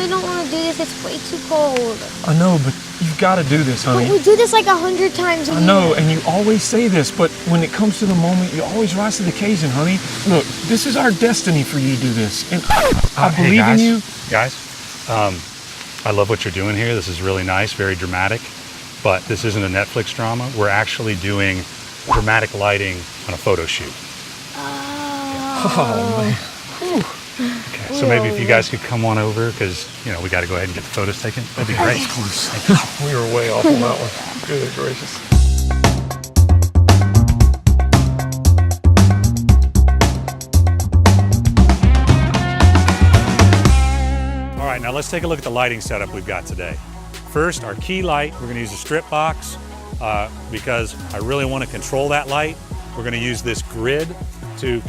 I don't want to do this. It's way too cold. I know, but you've got to do this, honey. But we do this like 100 times a year. I know, and you always say this, but when it comes to the moment, you always rise to the occasion, honey. Look, this is our destiny for you to do this, and I believe in you. Guys, I love what you're doing here. This is really nice, very dramatic, but this isn't a Netflix drama. We're actually doing dramatic lighting on a photo shoot. Oh, man. Okay, so maybe if you guys could come on over, because, you know, we got to go ahead and get the photos taken. That'd be great. We were way off on that one. Good gracious. All right, now let's take a look at the lighting setup we've got today. First, our key light, we're going to use a strip box because I really want to control that light. We're going to use this grid to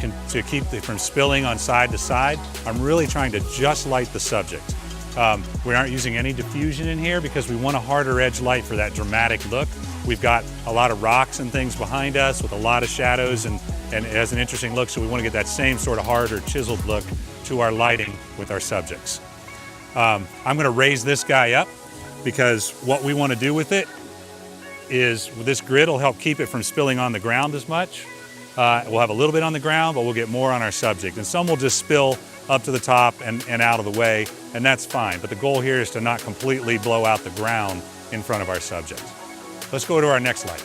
keep it from spilling on side to side. I'm really trying to just light the subject. We aren't using any diffusion in here because we want a harder edge light for that dramatic look. We've got a lot of rocks and things behind us with a lot of shadows, and it has an interesting look, so we want to get that same sort of harder chiseled look to our lighting with our subjects. I'm going to raise this guy up because what we want to do with it is this grid will help keep it from spilling on the ground as much. We'll have a little bit on the ground, but we'll get more on our subject. And some will just spill up to the top and out of the way, and that's fine. But the goal here is to not completely blow out the ground in front of our subject. Let's go to our next light.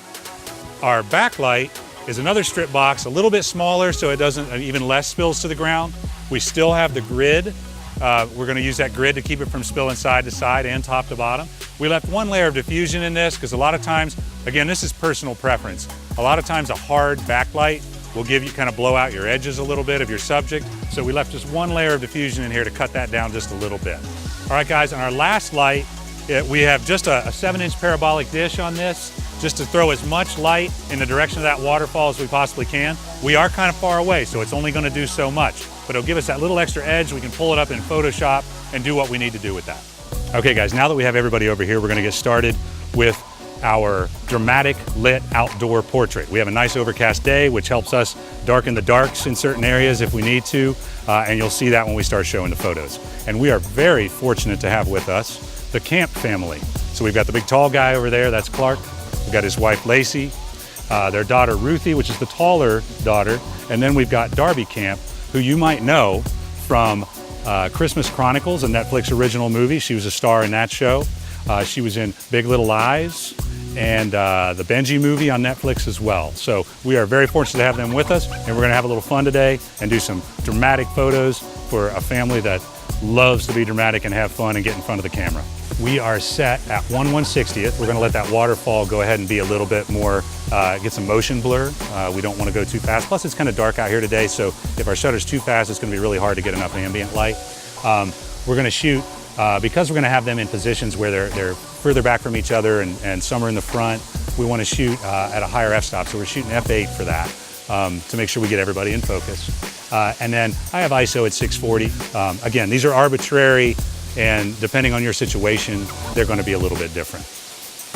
Our backlight is another strip box, a little bit smaller so it doesn't, even less spills to the ground. We still have the grid. We're going to use that grid to keep it from spilling side to side and top to bottom. We left one layer of diffusion in this because a lot of times, again, this is personal preference. A lot of times a hard backlight will give you, kind of blow out your edges a little bit of your subject. So we left just one layer of diffusion in here to cut that down just a little bit. All right, guys, on our last light, we have just a 7-inch parabolic dish on this, just to throw as much light in the direction of that waterfall as we possibly can. We are kind of far away, so it's only going to do so much, but it'll give us that little extra edge. We can pull it up in Photoshop and do what we need to do with that. Okay, guys, now that we have everybody over here, we're going to get started with our dramatic lit outdoor portrait. We have a nice overcast day, which helps us darken the darks in certain areas if we need to, and you'll see that when we start showing the photos. And we are very fortunate to have with us the Camp family. So we've got the big tall guy over there, that's Clark. We've got his wife Lacey, their daughter Ruthie, which is the taller daughter, and then we've got Darby Camp, who you might know from Christmas Chronicles, a Netflix original movie. She was a star in that show. She was in Big Little Lies and the Benji movie on Netflix as well. So we are very fortunate to have them with us, and we're gonna have a little fun today and do some dramatic photos for a family that loves to be dramatic and have fun and get in front of the camera. We are set at 1/160th. We're gonna let that waterfall go ahead and be a little bit more, get some motion blur. We don't wanna go too fast. Plus it's kind of dark out here today, so if our shutter's too fast, it's gonna be really hard to get enough ambient light. We're gonna shoot, because we're gonna have them in positions where they're further back from each other and some are in the front, we wanna shoot at a higher f-stop. So we're shooting f8 for that to make sure we get everybody in focus. And then I have ISO at 640. Again, these are arbitrary, and depending on your situation, they're gonna be a little bit different.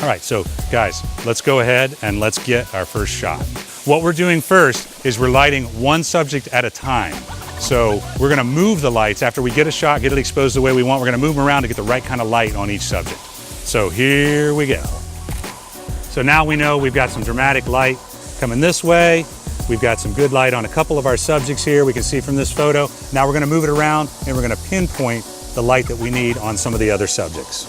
All right, so guys, let's go ahead and let's get our first shot. What we're doing first is we're lighting one subject at a time. So we're gonna move the lights after we get a shot, get it exposed the way we want. We're gonna move them around to get the right kind of light on each subject. So here we go. So now we know we've got some dramatic light coming this way. We've got some good light on a couple of our subjects here. We can see from this photo. Now we're gonna move it around and we're gonna pinpoint the light that we need on some of the other subjects.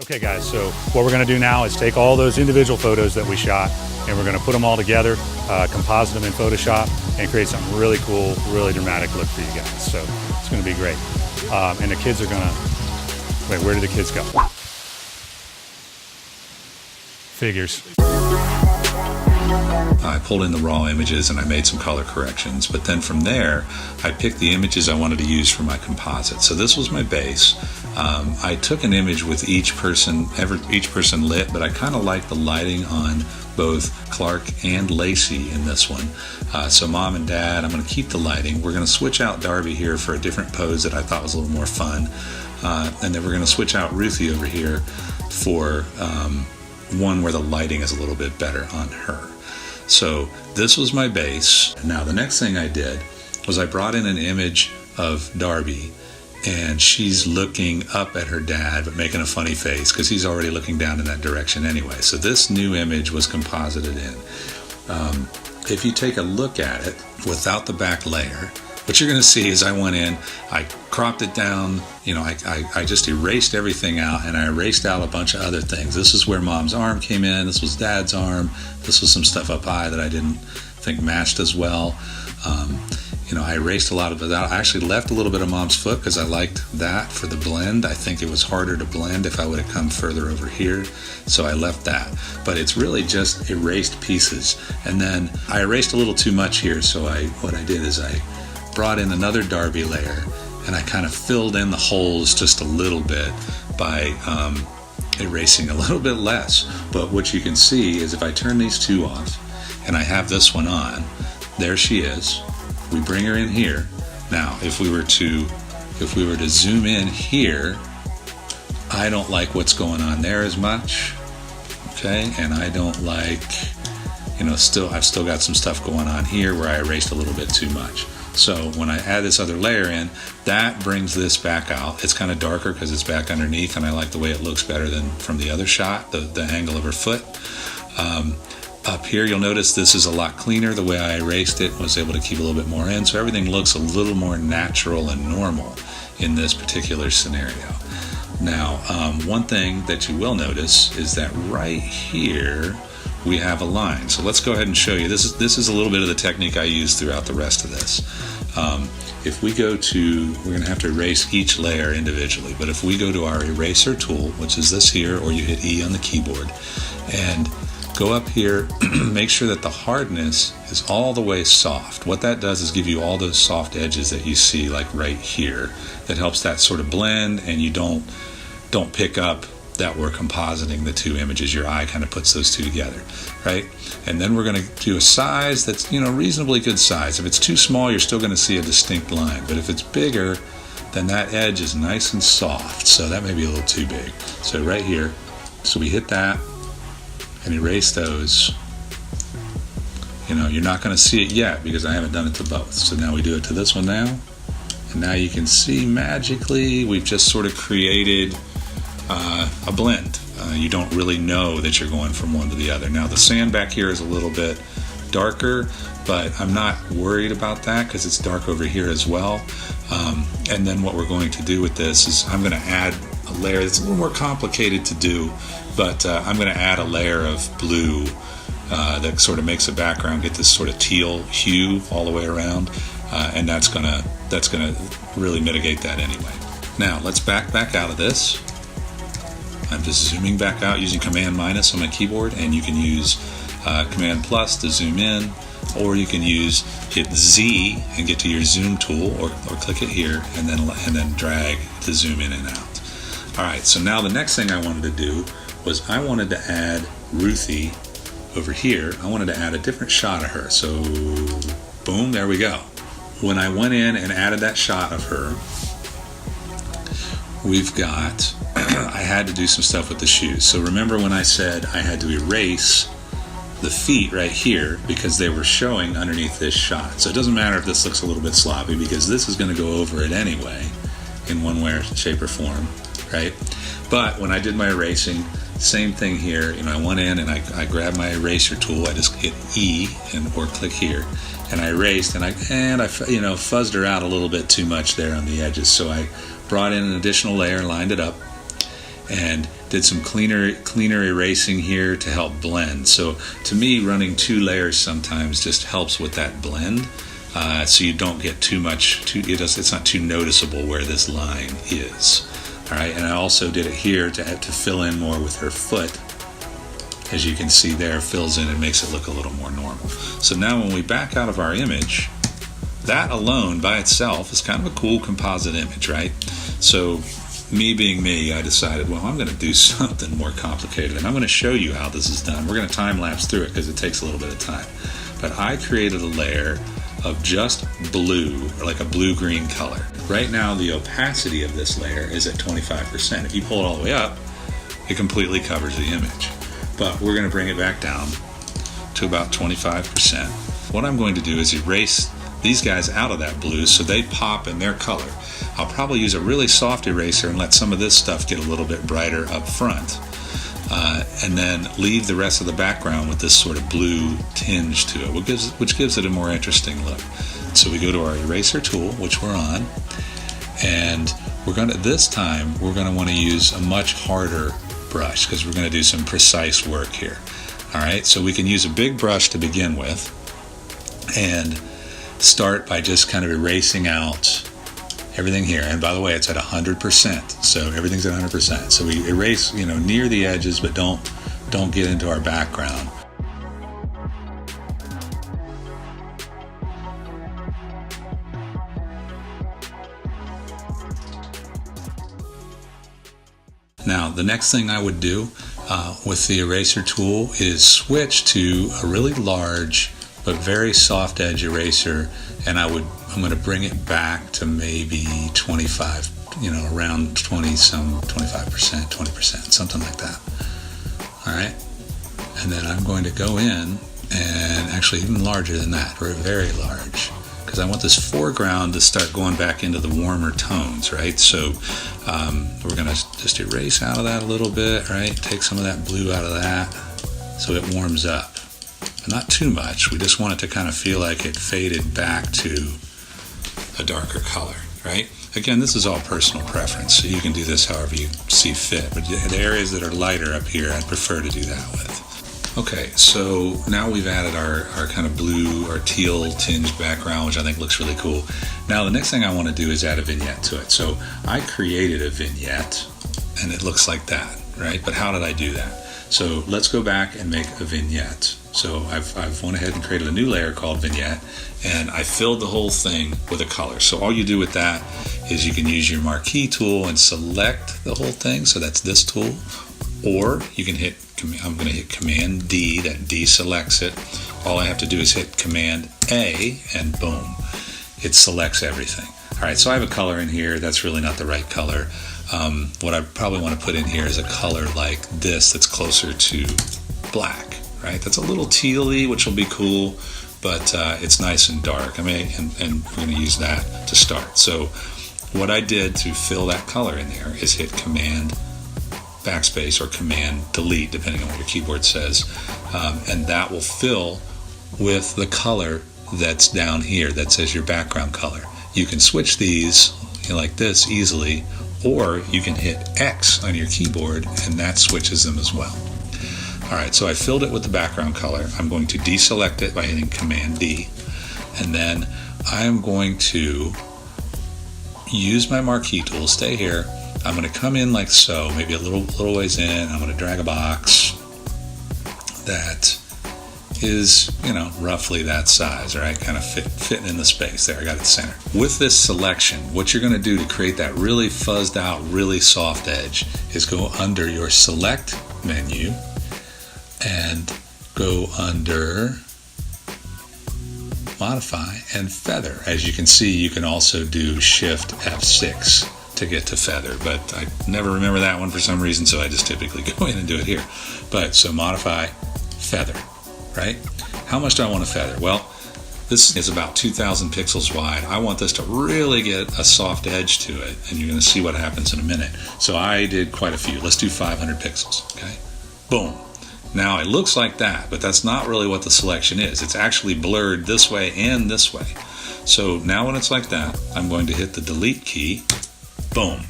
Okay guys, so what we're gonna do now is take all those individual photos that we shot and we're gonna put them all together, composite them in Photoshop, and create something really cool, really dramatic look for you guys. So it's gonna be great. And the kids are gonna, wait, where did the kids go? Figures. I pulled in the raw images and I made some color corrections, but then from there I picked the images I wanted to use for my composite. So this was my base. I took an image with each person lit, but I kind of liked the lighting on both Clark and Lacey in this one. So mom and dad, I'm going to keep the lighting. We're going to switch out Darby here for a different pose that I thought was a little more fun. and then we're going to switch out Ruthie over here for one where the lighting is a little bit better on her. So this was my base. Now the next thing I did was I brought in an image of Darby, and she's looking up at her dad but making a funny face because he's already looking down in that direction anyway. So this new image was composited in. If you take a look at it without the back layer, what you're going to see is I went in, I cropped it down, I just erased everything out, and I erased out a bunch of other things. This is where Mom's arm came in, this was Dad's arm, this was some stuff up high that I didn't think matched as well. I erased a lot of it out. I actually left a little bit of Mom's foot because I liked that for the blend. I think it was harder to blend if I would have come further over here, so I left that. But it's really just erased pieces. And then I erased a little too much here, so what I did is I brought in another Darby layer, and I kind of filled in the holes just a little bit by erasing a little bit less. But what you can see is if I turn these two off and I have this one on, there she is. We bring her in here. Now, if we were to zoom in here, I don't like what's going on there as much. Okay, and I don't like, I've still got some stuff going on here where I erased a little bit too much. So when I add this other layer in, that brings this back out. It's kind of darker because it's back underneath, and I like the way it looks better than from the other shot, the angle of her foot. Up here, you'll notice this is a lot cleaner. The way I erased it, was able to keep a little bit more in, so everything looks a little more natural and normal in this particular scenario. Now, one thing that you will notice is that right here we have a line. So let's go ahead and show you. This is a little bit of the technique I use throughout the rest of this. If we go to, we're going to have to erase each layer individually, but if we go to our eraser tool, which is this here, or you hit E on the keyboard, and go up here, make sure that the hardness is all the way soft. What that does is give you all those soft edges that you see, like right here. That helps that sort of blend, and you don't pick up that we're compositing the two images. Your eye kind of puts those two together, right? And then we're going to do a size that's, reasonably good size. If it's too small, you're still going to see a distinct line. But if it's bigger, then that edge is nice and soft. So that may be a little too big. So right here, so we hit that and erase those. You're not going to see it yet because I haven't done it to both. So now we do it to this one now. And now you can see magically we've just sort of created a blend. You don't really know that you're going from one to the other. Now the sand back here is a little bit darker, but I'm not worried about that because it's dark over here as well. And then what we're going to do with this is I'm going to add a layer that's a little more complicated to do, but I'm going to add a layer of blue that sort of makes the background get this sort of teal hue all the way around, and that's gonna really mitigate that anyway. Now let's back out of this. I'm just zooming back out using Command minus on my keyboard, and you can use Command plus to zoom in, or you can hit Z and get to your zoom tool, or click it here and then drag to zoom in and out. All right, so now the next thing I wanted to do was I wanted to add Ruthie over here. I wanted to add a different shot of her. So boom, there we go. When I went in and added that shot of her, we've got, I had to do some stuff with the shoes. So remember when I said I had to erase the feet right here because they were showing underneath this shot. So it doesn't matter if this looks a little bit sloppy because this is going to go over it anyway in one way, shape, or form, right? But when I did my erasing, same thing here. I went in and I grabbed my eraser tool. I just hit E or click here, and I erased, and I fuzzed her out a little bit too much there on the edges. So I brought in an additional layer, lined it up, and did some cleaner erasing here to help blend. So to me, running two layers sometimes just helps with that blend, so you don't get too much. It's not too noticeable where this line is. All right, and I also did it here to fill in more with her foot. As you can see there, fills in and makes it look a little more normal. So now when we back out of our image, that alone by itself is kind of a cool composite image, right? So me being me, I decided, well, I'm going to do something more complicated, and I'm going to show you how this is done. We're going to time lapse through it because it takes a little bit of time. But I created a layer of just blue, or like a blue-green color. Right now, the opacity of this layer is at 25%. If you pull it all the way up, it completely covers the image. But we're going to bring it back down to about 25%. What I'm going to do is erase these guys out of that blue so they pop in their color. I'll probably use a really soft eraser and let some of this stuff get a little bit brighter up front. And then leave the rest of the background with this sort of blue tinge to it, which gives it a more interesting look. So we go to our eraser tool, which we're on, and this time we're going to want to use a much harder brush because we're going to do some precise work here. All right, so we can use a big brush to begin with and start by just kind of erasing out everything here. And by the way, it's at 100%, so everything's at 100%. So we erase, near the edges, but don't get into our background. Now, the next thing I would do with the eraser tool is switch to a really large but very soft edge eraser, and I'm going to bring it back to maybe 25, around 25%, 20%, something like that. All right, and then I'm going to go in and actually even larger than that, or very large, because I want this foreground to start going back into the warmer tones, right? So we're going to just erase out of that a little bit, right? Take some of that blue out of that so it warms up. But not too much. We just want it to kind of feel like it faded back to a darker color, right? Again, this is all personal preference, so you can do this however you see fit. But the areas that are lighter up here, I'd prefer to do that with. Okay, so now we've added our kind of blue or teal tinged background, which I think looks really cool. Now the next thing I want to do is add a vignette to it. So I created a vignette, and it looks like that, right? But how did I do that? So let's go back and make a vignette. So I've went ahead and created a new layer called vignette, and I filled the whole thing with a color. So all you do with that is you can use your marquee tool and select the whole thing. So that's this tool, or you can I'm going to hit Command D, that deselects it. All I have to do is hit Command A, and boom, it selects everything. All right, so I have a color in here that's really not the right color. What I probably want to put in here is a color like this that's closer to black, right? That's a little teal-y, which will be cool, but it's nice and dark. And we're going to use that to start. So what I did to fill that color in there is hit Command backspace or Command delete, depending on what your keyboard says, and that will fill with the color that's down here that says your background color. You can switch these like this easily, or you can hit X on your keyboard and that switches them as well. All right, so I filled it with the background color. I'm going to deselect it by hitting Command D, and then I'm going to use my marquee tool. Stay here. I'm going to come in like so, maybe a little ways in. I'm going to drag a box that is, roughly that size, right? Kind of fitting in the space there. I got it centered. With this selection, what you're going to do to create that really fuzzed out, really soft edge is go under your Select menu and go under Modify and Feather. As you can see, you can also do Shift F6 to get to feather, but I never remember that one for some reason, so I just typically go in and do it here. But so modify, feather, right? How much do I want to feather? Well, this is about 2,000 pixels wide. I want this to really get a soft edge to it, and you're going to see what happens in a minute. So I did quite a few. Let's do 500 pixels, okay? Boom. Now it looks like that, but that's not really what the selection is. It's actually blurred this way and this way. So now when it's like that, I'm going to hit the delete key. Boom.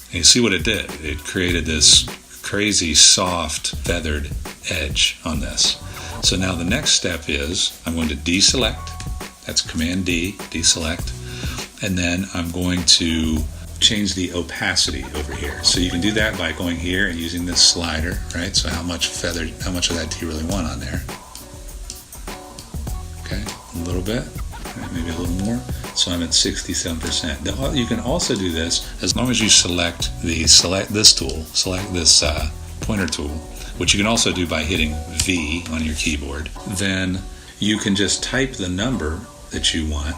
And you see what it did? It created this crazy soft feathered edge on this. So now the next step is I'm going to deselect. That's Command D, deselect. And then I'm going to change the opacity over here. So you can do that by going here and using this slider, right? So how much of that do you really want on there? Okay, a little bit, maybe a little more. So I'm at 67%. You can also do this as long as you select this tool, select this pointer tool, which you can also do by hitting V on your keyboard. Then you can just type the number that you want,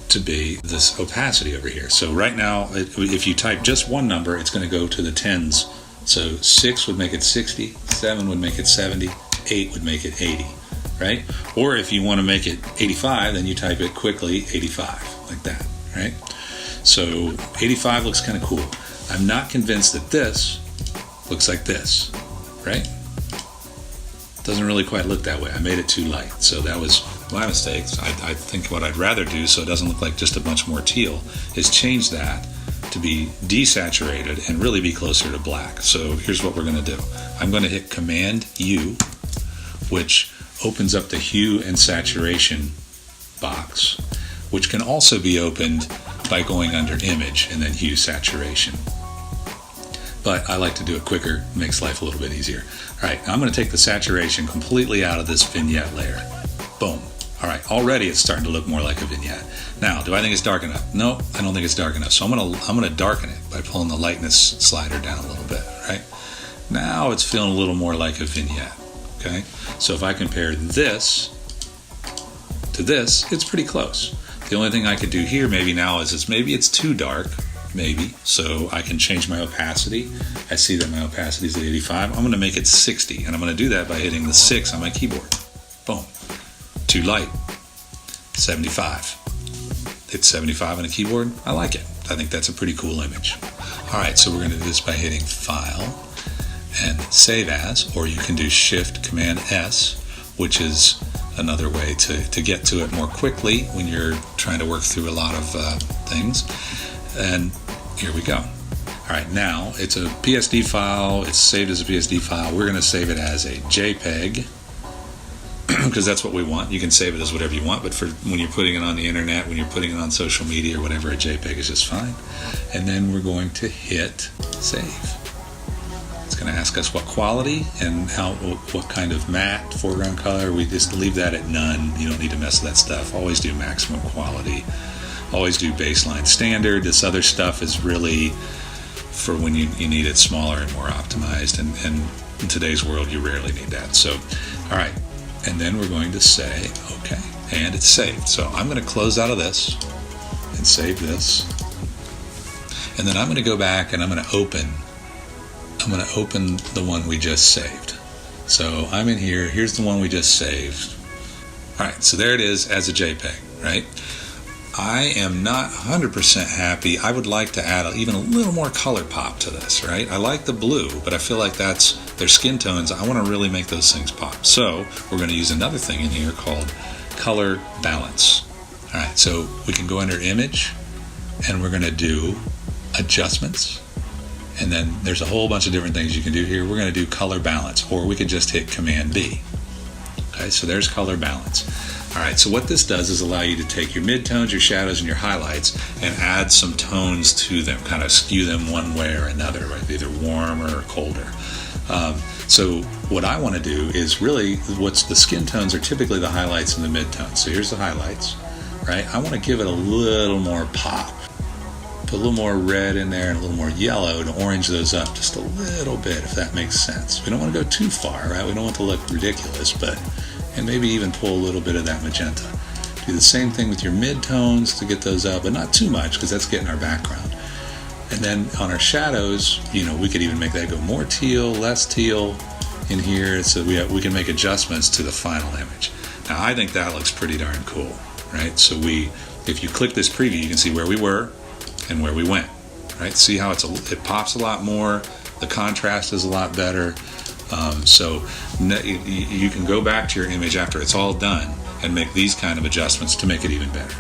to be this opacity over here. So right now, if you type just one number, it's going to go to the tens. So 6 would make it 60, 7 would make it 70, 8 would make it 80, right? Or if you want to make it 85, then you type it quickly, 85, like that, right? So 85 looks kind of cool. I'm not convinced that this looks like this, right? Doesn't really quite look that way. I made it too light, so that was my mistake. I think what I'd rather do, so it doesn't look like just a bunch more teal, is change that to be desaturated and really be closer to black. So here's what we're going to do. I'm going to hit Command U, which opens up the hue and saturation box, which can also be opened by going under Image and then Hue Saturation. But I like to do it quicker, it makes life a little bit easier. All right, now I'm going to take the saturation completely out of this vignette layer. Boom. All right, already it's starting to look more like a vignette. Now, do I think it's dark enough? No, I don't think it's dark enough. So I'm going to darken it by pulling the lightness slider down a little bit, right? Now it's feeling a little more like a vignette, okay? So if I compare this to this, it's pretty close. The only thing I could do here maybe now is maybe it's too dark, maybe, so I can change my opacity. I see that my opacity is at 85. I'm going to make it 60, and I'm going to do that by hitting the 6 on my keyboard. Boom. Too light. 75. Hit 75 on a keyboard. I like it. I think that's a pretty cool image. All right, so we're going to do this by hitting File and Save As, or you can do Shift Command S, which is another way to get to it more quickly when you're trying to work through a lot of things. And here we go. All right, now it's a PSD file. It's saved as a PSD file. We're going to save it as a JPEG because that's what we want. You can save it as whatever you want, but for when you're putting it on the internet, when you're putting it on social media or whatever, a JPEG is just fine. And then we're going to hit Save. It's going to ask us what quality and what kind of matte foreground color. We just leave that at none. You don't need to mess with that stuff. Always do maximum quality. Always do baseline standard. This other stuff is really for when you need it smaller and more optimized, and in today's world you rarely need that. So all right, and then we're going to say okay, and it's saved. So I'm going to close out of this and save this, and then I'm going to go back and I'm going to open the one we just saved. So I'm in here, here's the one we just saved. All right, so there it is as a JPEG, right? I am not 100% happy. I would like to add even a little more color pop to this, right? I like the blue, but I feel like that's their skin tones. I want to really make those things pop. So we're going to use another thing in here called color balance. All right, so we can go under Image, and we're going to do Adjustments. And then there's a whole bunch of different things you can do here. We're going to do color balance, or we could just hit Command B. Okay, so there's color balance. All right, so what this does is allow you to take your midtones, your shadows, and your highlights and add some tones to them, kind of skew them one way or another, right? Either warmer or colder. So what I want to do is really, what's the skin tones are typically the highlights and the midtones. So here's the highlights, right? I want to give it a little more pop. Put a little more red in there and a little more yellow to orange those up just a little bit, if that makes sense. We don't want to go too far, right? We don't want to look ridiculous, and maybe even pull a little bit of that magenta. Do the same thing with your midtones to get those up, but not too much because that's getting our background. And then on our shadows, we could even make that go more teal, less teal in here, so we can make adjustments to the final image. Now I think that looks pretty darn cool, right? So if you click this preview, you can see where we were and where we went, right? See how it pops a lot more, the contrast is a lot better. So you can go back to your image after it's all done and make these kind of adjustments to make it even better.